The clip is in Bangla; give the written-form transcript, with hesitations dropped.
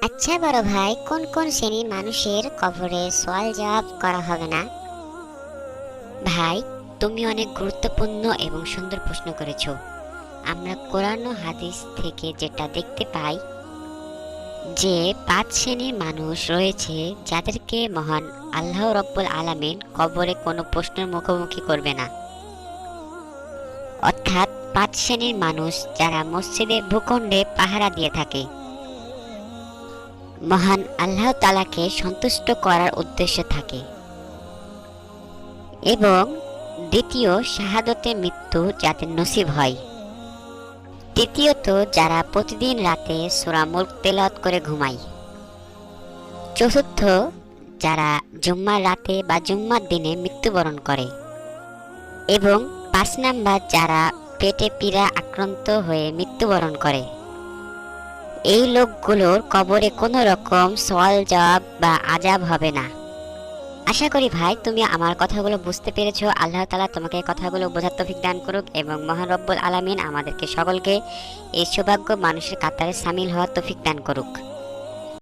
আচ্ছা বড় ভাই, কোন কোন শ্রেণীর মানুষের কবরে সওয়াল জবাব করা হবে না? ভাই, তুমি অনেক গুরুত্বপূর্ণ এবং সুন্দর প্রশ্ন করেছো। আমরা কোরআন ও হাদিস থেকে যেটা দেখতে পাই যে 5 শ্রেণীর মানুষ রয়েছে যাদেরকে মহান আল্লাহ রব্বুল আলামিন কবরে কোনো প্রশ্নের মুখোমুখি করবে না। অর্থাৎ 5 শ্রেণীর মানুষ যারা মসজিদে ভূখণ্ডে পাহারা দিয়ে থাকে মহান আল্লাহ তাআলাকে সন্তুষ্ট করার উদ্দেশ্য থাকে, এবং দ্বিতীয় শাহাদতে মৃত্যু যাদের নসিব হয়। তৃতীয়ত যারা প্রতিদিন রাতে সূরা মুলক তেলাওয়াত করে ঘুমায়। চতুর্থ যারা জুম্মার রাতে বা জুম্মার দিনে মৃত্যুবরণ করে। এবং 5 নাম্বার যারা পেটে পীড়া আক্রান্ত হয়ে মৃত্যুবরণ করে। এই লোকগুলোর কবরে কোনো রকম সওয়াল জবাব বা আযাব হবে না। আশা করি ভাই তুমি আমার কথাগুলো বুঝতে পেরেছো। আল্লাহ তাআলা তোমাকে কথাগুলো বোঝার তৌফিক দান করুক এবং মহান রব্বুল আলামিন আমাদেরকে সকলকে এই সৌভাগ্য মানুষের কাতারে শামিল হওয়ার তৌফিক দান করুক।